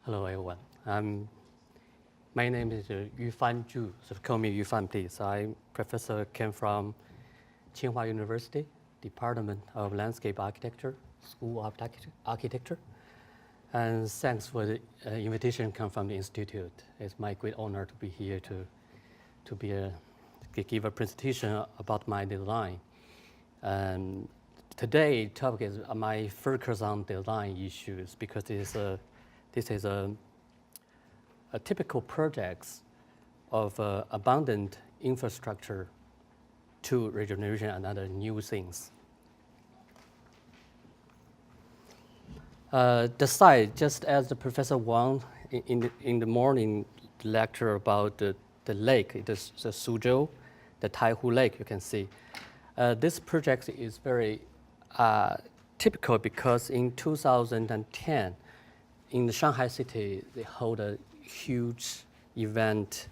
Hello, everyone. My name is Yufan Zhu, so call me Yufan, please. I'm professor, came from Tsinghua University, Department of Landscape Architecture, School of Architecture. And thanks for the invitation come from the Institute. It's my great honor to be here to give a presentation about my design. Today, topic is my focus on design issues because this is a typical projects of abundant infrastructure to regeneration and other new things. The site, just as the Professor Wang in the morning lecture about the lake, the Suzhou, the Taihu Lake, you can see. This project is very typical because in 2010, in the Shanghai city, they hold a huge event,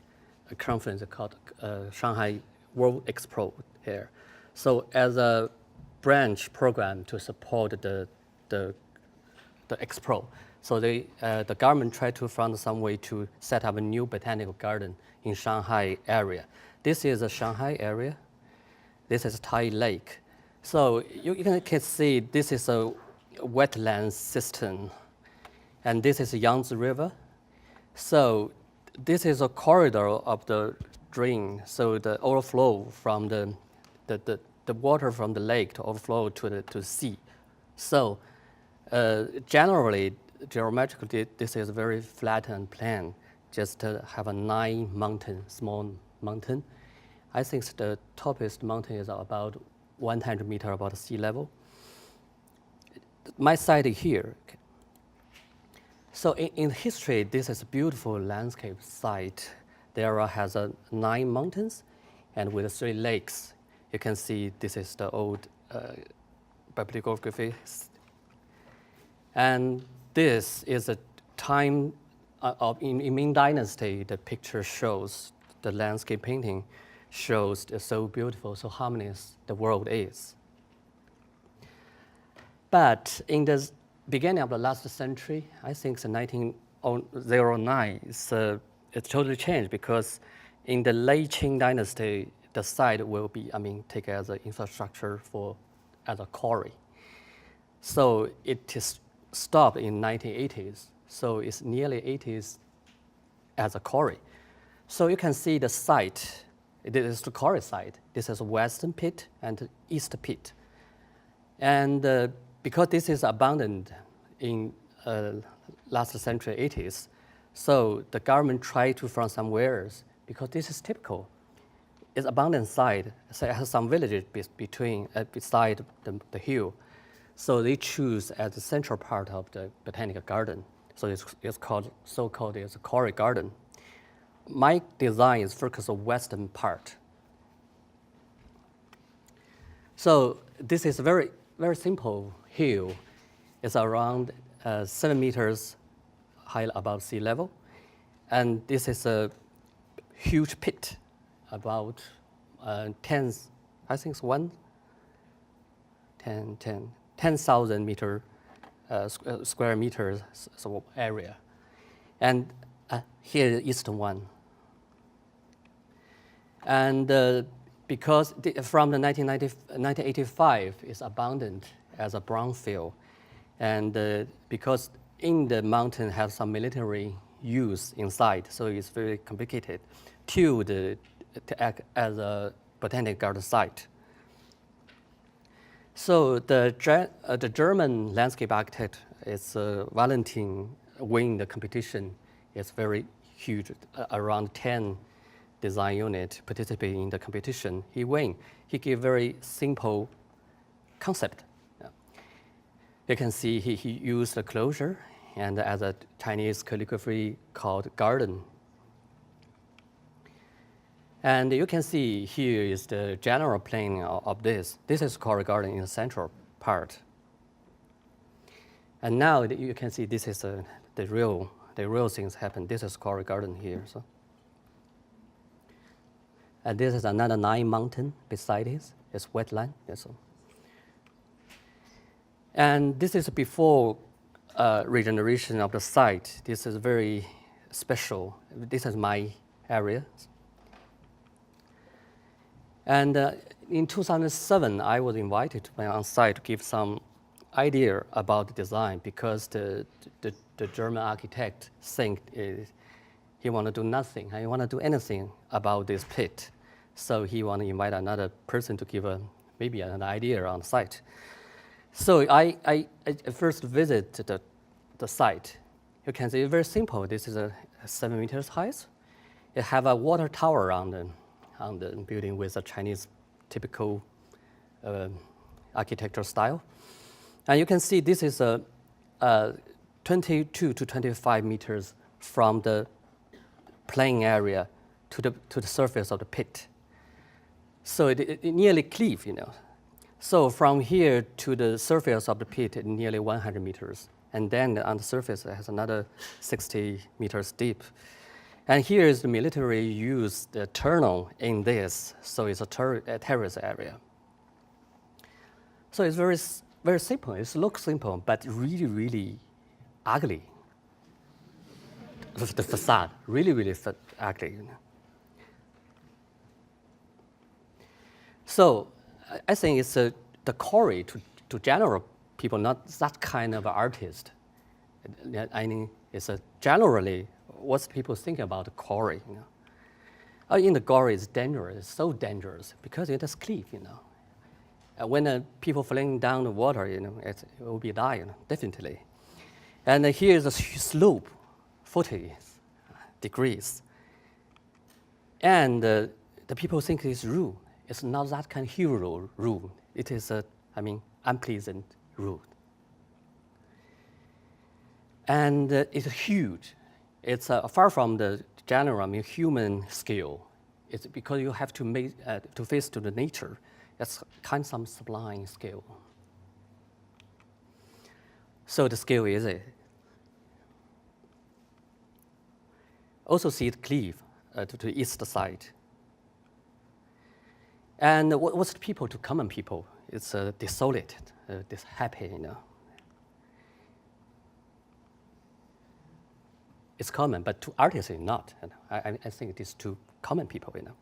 a conference called Shanghai World Expo here. So as a branch program to support the expo, so the government tried to find some way to set up a new botanical garden in Shanghai area. This is a Shanghai area. This is Tai Lake. So you can see this is a wetland system. And this is Yangtze River. So this is a corridor of the drain. So the overflow from the water from the lake to overflow to the sea. So generally, geometrically, this is a very flattened plan. Just have a 9 mountain, small mountain. I think the topest mountain is about 100 meters above sea level. My site here. So in history, this is a beautiful landscape site. There has 9 mountains and with 3 lakes. You can see this is the old bibliography. And this is a time in Ming Dynasty, the picture shows, the landscape painting shows so beautiful, so harmonious the world is. But in the beginning of the last century, I think the 1909, it's totally changed because in the late Qing dynasty, the site will be, taken as an infrastructure as a quarry. So it is stopped in 1980s. So it's nearly 80s as a quarry. So you can see the site. This is the quarry site. This is western pit and east pit. And because this is abundant in last century 80s, so the government tried to find somewhere else because this is typical. It's abundant site, so it has some villages beside the hill. So they choose as the central part of the botanical garden. So it's called so-called as a Quarry Garden. My design is focused on western part. So this is a very, very simple hill. It's around 7 meters high above sea level. And this is a huge pit, about 10,000 square meters area. And here is the eastern one. And because from the 1985, it's abundant as a brownfield. And because in the mountain have some military use inside, so it's very complicated to act as a botanic garden site. So the German landscape architect is Valentin win the competition. It's very huge, around 10 design units participating in the competition. He win. He gave very simple concept. You can see he used a closure and as a Chinese calligraphy called garden. And you can see here is the general plan of this. This is Quarry Garden in the central part. And now you can see this is the real things happen. This is Quarry Garden here. So. And this is another 9 mountain beside it. It's wetland. So. And this is before regeneration of the site. This is very special. This is my area. And in 2007, I was invited to be on site to give some idea about the design because the German architect think he want to do nothing. He want to do anything about this pit. So he want to invite another person to give maybe an idea on site. So I first visit the site. You can see it's very simple. This is a 7 meters high. It have a water tower on the building with a Chinese typical architectural style. And you can see this is a 22 to 25 meters from the plain area to the surface of the pit. So it nearly cliff, you know. So from here to the surface of the pit, it nearly 100 meters. And then on the surface, it has another 60 meters deep. And here is the military use the tunnel in this, so it's a terrace area. So it's very simple. It looks simple, but really, really ugly. The facade, really, really ugly. You know? So I think it's the Quarry to general people, not that kind of artist. I mean, it's generally what people think about the Quarry. You know, in the Quarry is dangerous. It's so dangerous because it is cliff. You know, when people falling down the water, you know, it will be dying definitely. And here is a slope, 40 degrees, and the people think it's rude. It's not that kind of hero rude. It is unpleasant rude. And it's huge. It's far from the general human scale. It's because you have to face to the nature. It's kind of some sublime scale. So the scale is it. Also see the cliff to the east side. And what's the people to common people? It's desolate, happy, you know. It's common, but to artists it's not. You know? I think it is to common people, you know.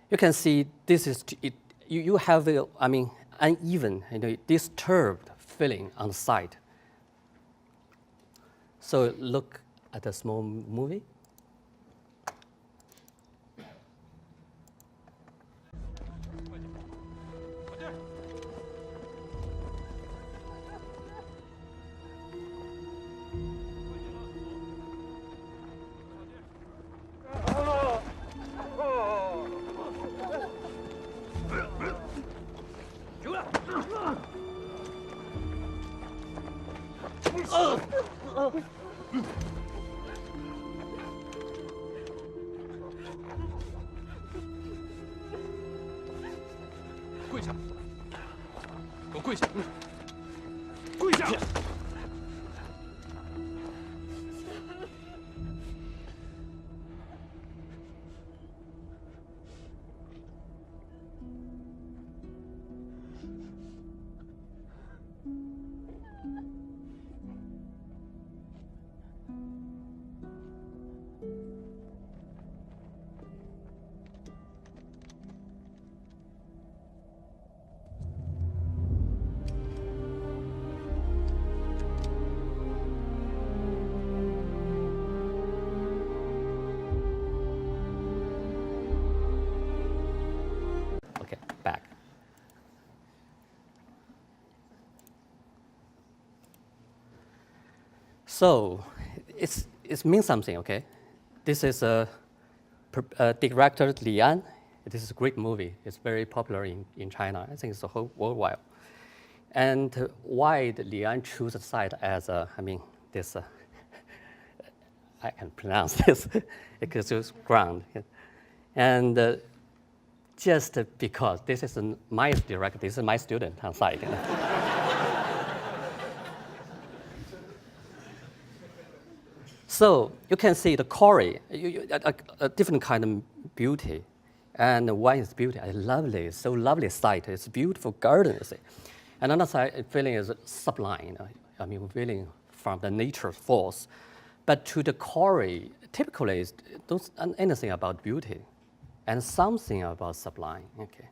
You can see this is it. You have uneven, you know, disturbed feeling on the side. So look at a small movie. Okay, back. So it means something, okay? This is director Li An. This is a great movie. It's very popular in China. I think it's a whole worldwide. And why did Li An choose the site as this? I can pronounce this because it's ground. And just because this is my director, this is my student on site. You know? So you can see the quarry, a different kind of beauty. And one is beauty, lovely, so lovely site. It's a beautiful garden, you see. And another side, feeling is sublime, you know? Feeling from the nature force. But to the quarry, typically, don't anything about beauty and something about sublime. Okay.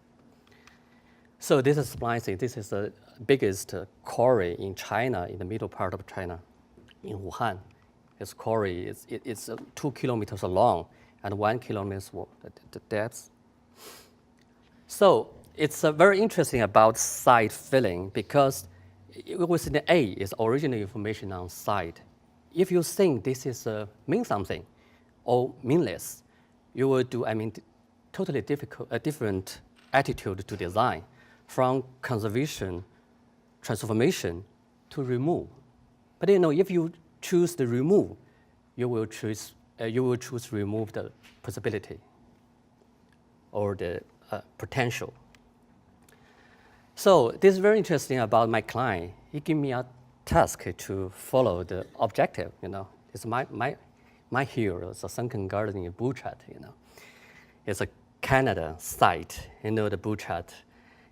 So this is sublime thing. This is the biggest quarry in China, in the middle part of China, in Wuhan. This quarry it's 2 kilometers long and 1 kilometer the depth. So it's very interesting about site filling because within the A is original information on site. If you think this is mean something or meaningless, you will do totally different attitude to design, from conservation, transformation to remove. But if you choose the remove, you will choose remove the possibility or the potential. So this is very interesting about my client. He gave me a task to follow the objective. It's my hero. It's a sunken garden in Buchat. It's a Canada site. The Buchat.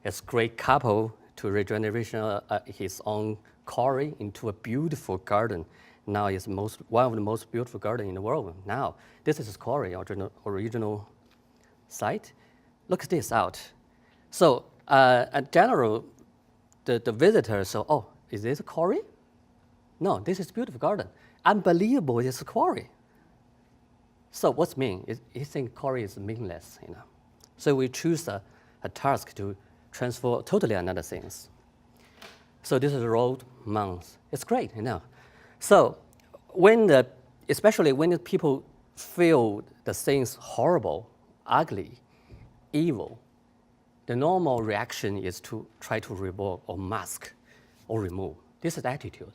It's a great couple to regeneration his own quarry into a beautiful garden. Now it's one of the most beautiful gardens in the world. Now this is his quarry, original site. Look this out. So in general, the visitors say, "Oh, is this a quarry?" No, this is a beautiful garden. Unbelievable, it's a quarry. So what's mean? He thinks quarry is meaningless. So we choose a task to transfer totally another things. So this is road month. It's great, So especially when the people feel the things horrible, ugly, evil, the normal reaction is to try to remove or mask or remove. This is attitude.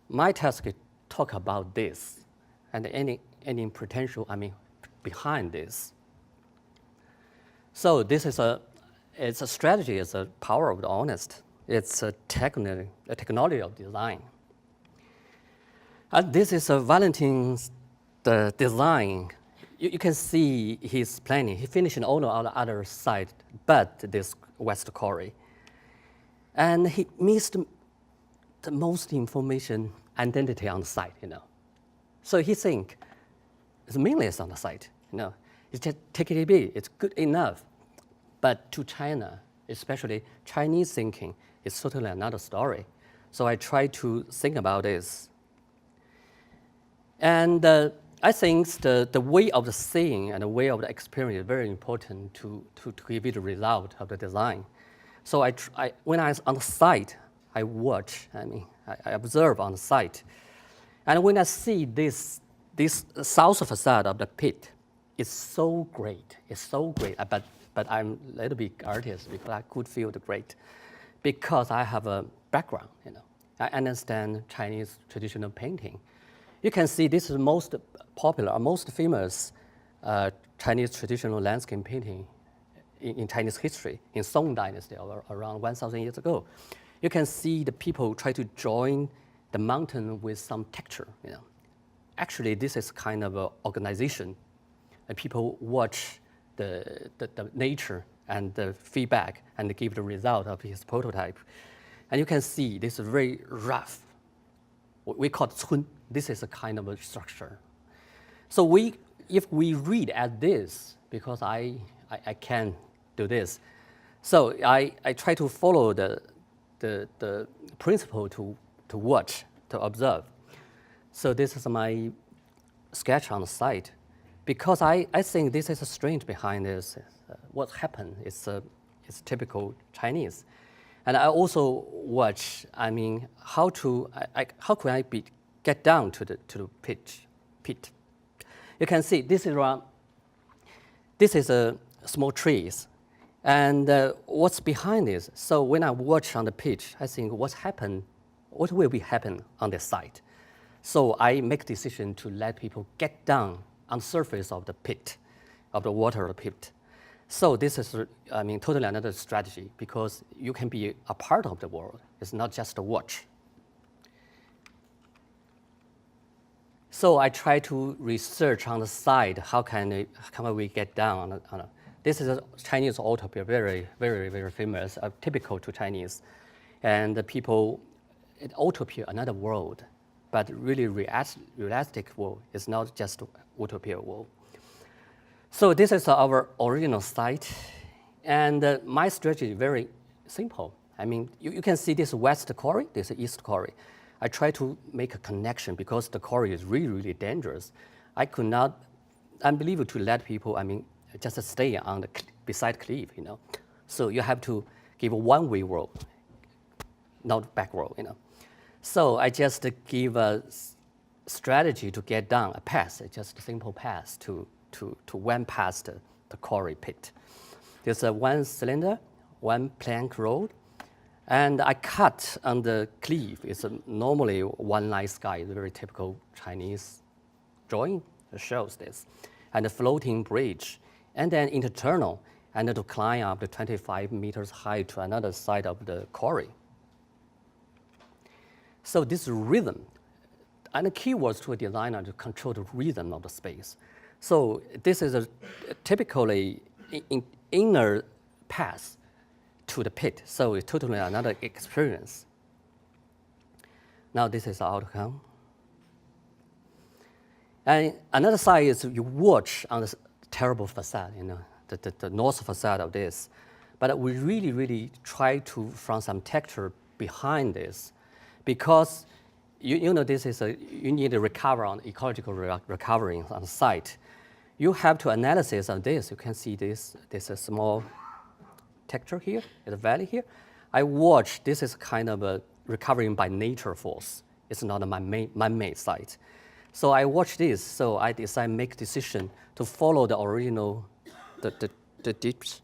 My task is talk about this and any potential behind this. So this is it's a strategy, it's a power of the honest. It's a technology of design. And this is Valentin's the design. You can see his planning. He finished all the other side, but this West Quarry. And he missed the most information identity on the site, So he think it's meaningless on the site, It's just take it be, it's good enough. But to China, especially Chinese thinking, it's totally another story. So I try to think about this. And I think the way of the seeing and the way of the experience is very important to give you the result of the design. So when I was on the site, I watch, I observe on the site. And when I see this south facade of the pit, it's so great. But I'm a little bit artist because I could feel the great. Because I have a background, I understand Chinese traditional painting. You can see this is the most popular, most famous Chinese traditional landscape painting in Chinese history, in Song Dynasty, around 1,000 years ago. You can see the people try to join the mountain with some texture. Actually, this is kind of an organization, and people watch the nature and the feedback and give the result of his prototype. And you can see this is very rough. We call it cun. This is a kind of a structure. So if we read at this, because I can do this, so I try to follow the principle to watch, to observe. So this is my sketch on the site. Because I think this is a strange behind this. What happened is typical Chinese. And I also watch, how can I get down to the pit? You can see this is a small trees. And what's behind this? So when I watch on the pitch, I think what will be happen on this site? So I make decision to let people get down on the surface of the pit, of the water pit. So this is, totally another strategy because you can be a part of the world. It's not just a watch. So I try to research on the side, how can we get down on it. This is a Chinese utopia, very, very, very famous, typical to Chinese. And the people, utopia, another world. but really realistic wall. It's not just utopia wall. So this is our original site. And my strategy is very simple. I mean, you can see this west quarry, this east quarry. I try to make a connection because the quarry is really, really dangerous. I could not, unbelievable to let people, I mean, just stay on the beside cliff, you know. So you have to give a one-way road, not back road, you know. So I just give a strategy to get down, a path, just a simple path to went past the quarry pit. There's a one cylinder, one plank road, and I cut on the cliff. It's normally one night sky, it's a very typical Chinese drawing that shows this, and a floating bridge, and then internal, and to climb up to 25 meters high to another side of the quarry. So this rhythm, and the key was to a designer to control the rhythm of the space. So this is a typically inner path to the pit. So it's totally another experience. Now this is the outcome. And another side is you watch on this terrible facade, you know, the north facade of this. But we really, really try to find some texture behind this, because you know this is you need to recover on ecological recovery on the site. You have to analysis on this. You can see this. There's a small texture here, the valley here. I watch. This is kind of a recovering by nature force. It's not a man-made site. So I watch this. So I decide make decision to follow the original, the dips,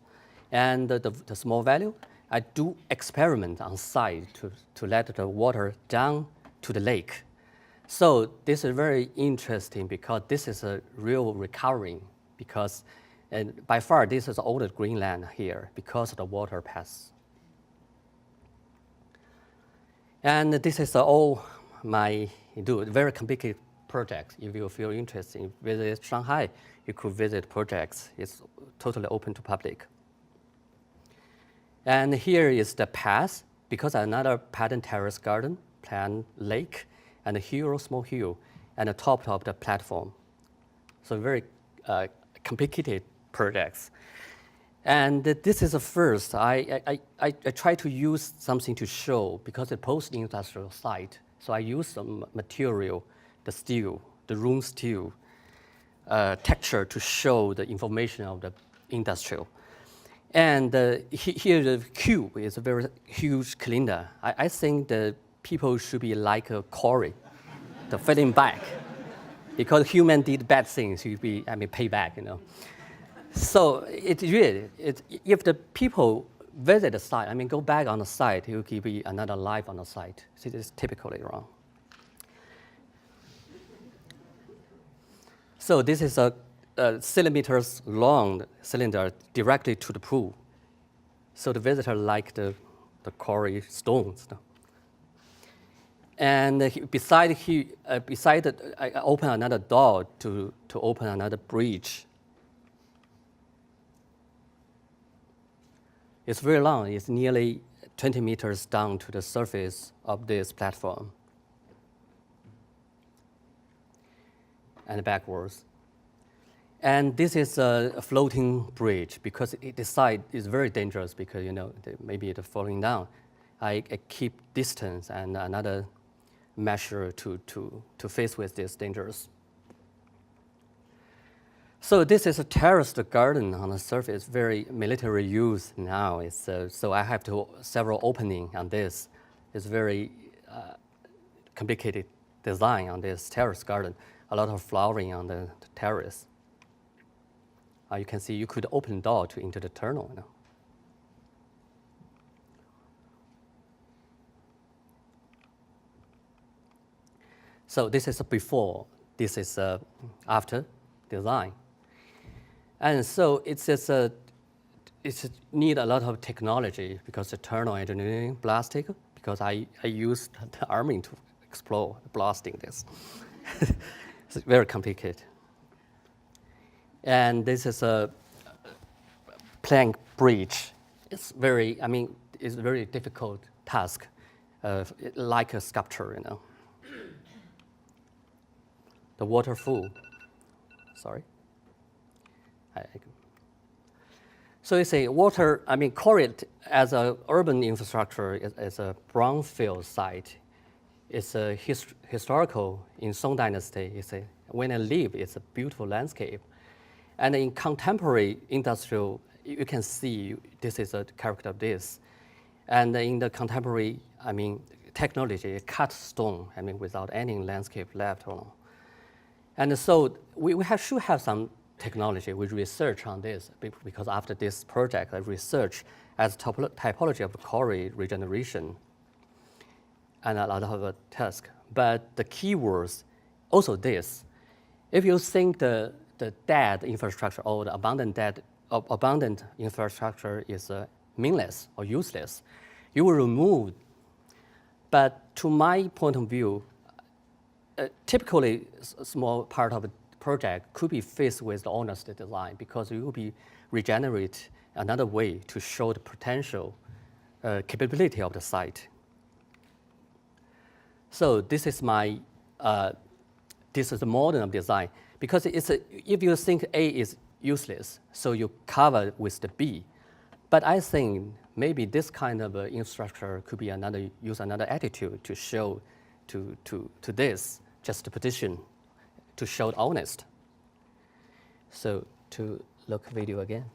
and the small value. I do experiment on site to let the water down to the lake. So this is very interesting because this is a real recovering, because and by far this is all the Greenland here because of the water pass. And this is all my very complicated projects. If you feel interested in visit Shanghai, you could visit projects. It's totally open to public. And here is the path, because another pattern terrace garden, plan lake, and a hill, small hill, and the top of the platform. So very complicated projects. And this is the first. I try to use something to show, because it's post-industrial site. So I use some material, the steel, the room steel texture to show the information of the industrial. And here the cube is a very huge cylinder. I think the people should be like a quarry, the filling back, because human did bad things, you be pay back, you know. So if the people visit the site, go back on the site, it will give you another life on the site. So it is typically wrong. So this is a centimeters long cylinder directly to the pool. So the visitor like the quarry stones. And beside I open another door to open another bridge. It's very long. It's nearly 20 meters down to the surface of this platform. And backwards. And this is a floating bridge, because this side is very dangerous, because maybe it's falling down. I keep distance and another measure to face with this dangerous. So this is a terraced garden on the surface, very military use now. It's, so I have several opening on this. It's very complicated design on this terrace garden. A lot of flowering on the terrace. You can see you could open door into the tunnel. So this is a before. This is after design. And so it's need a lot of technology, because the tunnel engineering plastic, because I used the army to explore blasting this. It's very complicated. And this is a plank bridge. It's very, it's a very difficult task, like a sculpture, the water full. Sorry. So you see, water, I mean, Quarry as an urban infrastructure is a brownfield site. It's a historical in Song Dynasty. When I live, it's a beautiful landscape. And in contemporary industrial, you can see this is a character of this. And in the contemporary, I mean, technology, cut stone, I mean, without any landscape left on. And so we should have some technology with research on this, because after this project, I research as typology of quarry regeneration and a lot of tasks. But the keywords, also this. If you think the dead infrastructure or the abundant infrastructure is meaningless or useless, you will remove. But to my point of view, typically a small part of a project could be faced with the honest design, because you will be regenerate another way to show the potential capability of the site. So this is my this is the model of design, because if you think A is useless, so you cover with the B. But I think maybe this kind of infrastructure could be use another attitude to show to this, just the position, to show honest. So to look video again.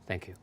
Thank you.